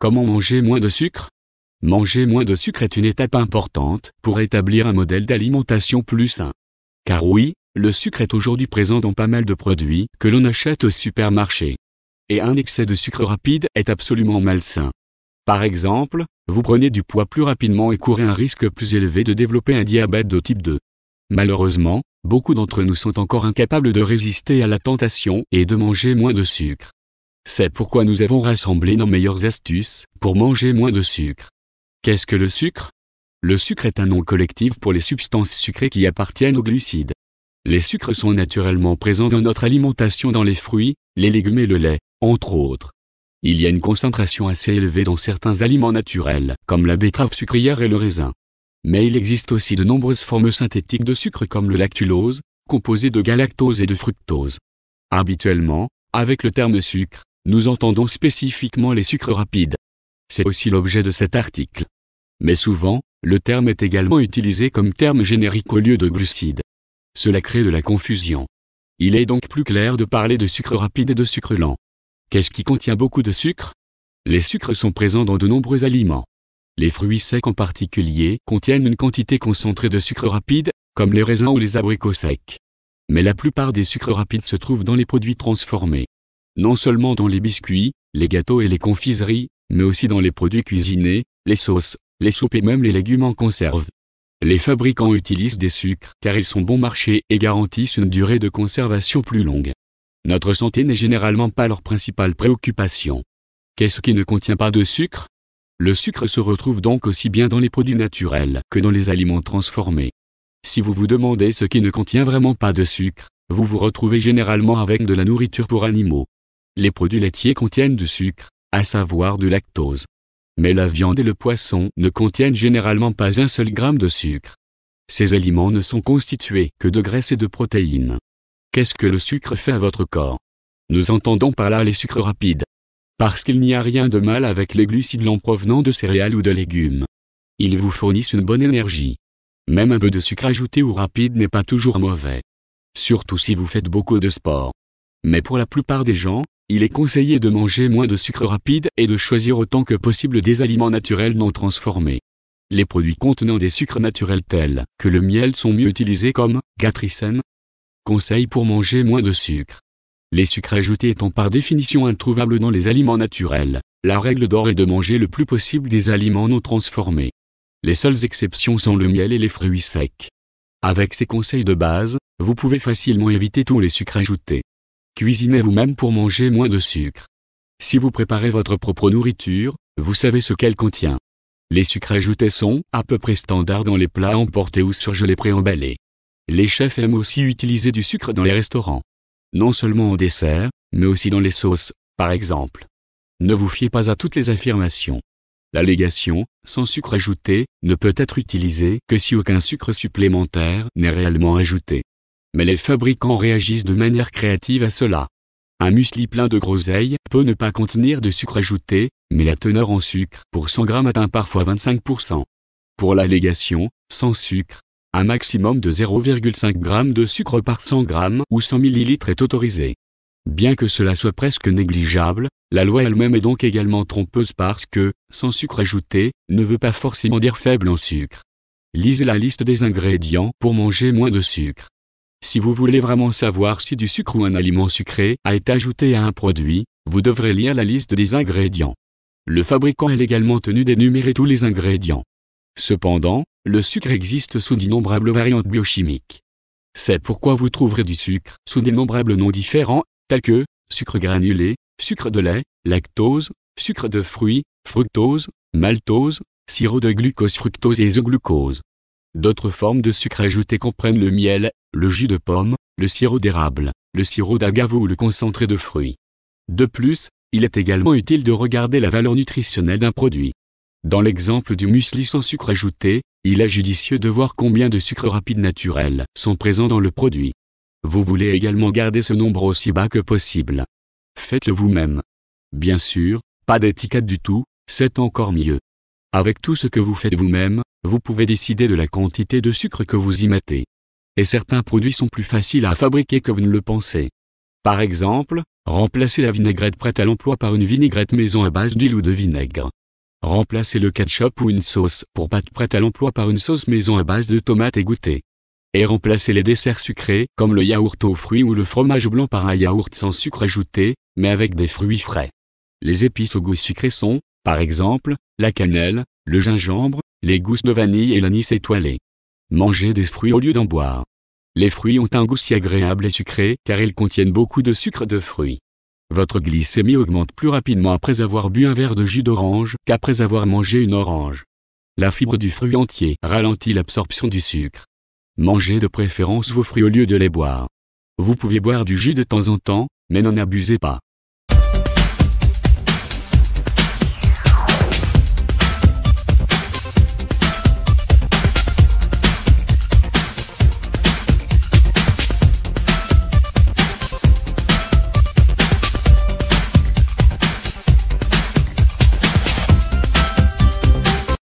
Comment manger moins de sucre? Manger moins de sucre est une étape importante pour établir un modèle d'alimentation plus sain. Car oui, le sucre est aujourd'hui présent dans pas mal de produits que l'on achète au supermarché. Et un excès de sucre rapide est absolument malsain. Par exemple, vous prenez du poids plus rapidement et courez un risque plus élevé de développer un diabète de type 2. Malheureusement, beaucoup d'entre nous sont encore incapables de résister à la tentation et de manger moins de sucre. C'est pourquoi nous avons rassemblé nos meilleures astuces pour manger moins de sucre. Qu'est-ce que le sucre? Le sucre est un nom collectif pour les substances sucrées qui appartiennent aux glucides. Les sucres sont naturellement présents dans notre alimentation dans les fruits, les légumes et le lait, entre autres. Il y a une concentration assez élevée dans certains aliments naturels, comme la betterave sucrière et le raisin. Mais il existe aussi de nombreuses formes synthétiques de sucre comme le lactulose, composé de galactose et de fructose. Habituellement, avec le terme sucre, nous entendons spécifiquement les sucres rapides. C'est aussi l'objet de cet article. Mais souvent, le terme est également utilisé comme terme générique au lieu de glucides. Cela crée de la confusion. Il est donc plus clair de parler de sucre rapide et de sucre lent. Qu'est-ce qui contient beaucoup de sucre? Les sucres sont présents dans de nombreux aliments. Les fruits secs en particulier contiennent une quantité concentrée de sucre rapide, comme les raisins ou les abricots secs. Mais la plupart des sucres rapides se trouvent dans les produits transformés. Non seulement dans les biscuits, les gâteaux et les confiseries, mais aussi dans les produits cuisinés, les sauces, les soupes et même les légumes en conserve. Les fabricants utilisent des sucres car ils sont bon marché et garantissent une durée de conservation plus longue. Notre santé n'est généralement pas leur principale préoccupation. Qu'est-ce qui ne contient pas de sucre? Le sucre se retrouve donc aussi bien dans les produits naturels que dans les aliments transformés. Si vous vous demandez ce qui ne contient vraiment pas de sucre, vous vous retrouvez généralement avec de la nourriture pour animaux. Les produits laitiers contiennent du sucre, à savoir du lactose. Mais la viande et le poisson ne contiennent généralement pas un seul gramme de sucre. Ces aliments ne sont constitués que de graisses et de protéines. Qu'est-ce que le sucre fait à votre corps? Nous entendons par là les sucres rapides. Parce qu'il n'y a rien de mal avec les glucides lents provenant de céréales ou de légumes. Ils vous fournissent une bonne énergie. Même un peu de sucre ajouté ou rapide n'est pas toujours mauvais. Surtout si vous faites beaucoup de sport. Mais pour la plupart des gens, il est conseillé de manger moins de sucre rapide et de choisir autant que possible des aliments naturels non transformés. Les produits contenant des sucres naturels tels que le miel sont mieux utilisés comme gatricène. Conseil pour manger moins de sucre. Les sucres ajoutés étant par définition introuvables dans les aliments naturels, la règle d'or est de manger le plus possible des aliments non transformés. Les seules exceptions sont le miel et les fruits secs. Avec ces conseils de base, vous pouvez facilement éviter tous les sucres ajoutés. Cuisinez vous-même pour manger moins de sucre. Si vous préparez votre propre nourriture, vous savez ce qu'elle contient. Les sucres ajoutés sont à peu près standards dans les plats emportés ou surgelés préemballés. Les chefs aiment aussi utiliser du sucre dans les restaurants. Non seulement en dessert, mais aussi dans les sauces, par exemple. Ne vous fiez pas à toutes les affirmations. L'allégation, sans sucre ajouté, ne peut être utilisée que si aucun sucre supplémentaire n'est réellement ajouté. Mais les fabricants réagissent de manière créative à cela. Un muesli plein de groseilles peut ne pas contenir de sucre ajouté, mais la teneur en sucre pour 100 g atteint parfois 25%. Pour l'allégation, sans sucre, un maximum de 0,5 g de sucre par 100 g ou 100 ml est autorisé. Bien que cela soit presque négligeable, la loi elle-même est donc également trompeuse parce que, sans sucre ajouté, ne veut pas forcément dire faible en sucre. Lisez la liste des ingrédients pour manger moins de sucre. Si vous voulez vraiment savoir si du sucre ou un aliment sucré a été ajouté à un produit, vous devrez lire la liste des ingrédients. Le fabricant est également tenu d'énumérer tous les ingrédients. Cependant, le sucre existe sous d'innombrables variantes biochimiques. C'est pourquoi vous trouverez du sucre sous d'innombrables noms différents, tels que sucre granulé, sucre de lait, lactose, sucre de fruits, fructose, maltose, sirop de glucose fructose et isoglucose. D'autres formes de sucre ajouté comprennent le miel, le jus de pomme, le sirop d'érable, le sirop d'agave ou le concentré de fruits. De plus, il est également utile de regarder la valeur nutritionnelle d'un produit. Dans l'exemple du muesli sans sucre ajouté, il est judicieux de voir combien de sucres rapides naturels sont présents dans le produit. Vous voulez également garder ce nombre aussi bas que possible. Faites-le vous-même. Bien sûr, pas d'étiquette du tout, c'est encore mieux. Avec tout ce que vous faites vous-même, vous pouvez décider de la quantité de sucre que vous y mettez. Et certains produits sont plus faciles à fabriquer que vous ne le pensez. Par exemple, remplacez la vinaigrette prête à l'emploi par une vinaigrette maison à base d'huile ou de vinaigre. Remplacez le ketchup ou une sauce pour pâtes prête à l'emploi par une sauce maison à base de tomates égouttées. Et remplacez les desserts sucrés, comme le yaourt aux fruits ou le fromage blanc par un yaourt sans sucre ajouté, mais avec des fruits frais. Les épices au goût sucré sont, par exemple, la cannelle, le gingembre, les gousses de vanille et l'anis étoilé. Mangez des fruits au lieu d'en boire. Les fruits ont un goût si agréable et sucré car ils contiennent beaucoup de sucre de fruits. Votre glycémie augmente plus rapidement après avoir bu un verre de jus d'orange qu'après avoir mangé une orange. La fibre du fruit entier ralentit l'absorption du sucre. Mangez de préférence vos fruits au lieu de les boire. Vous pouvez boire du jus de temps en temps, mais n'en abusez pas.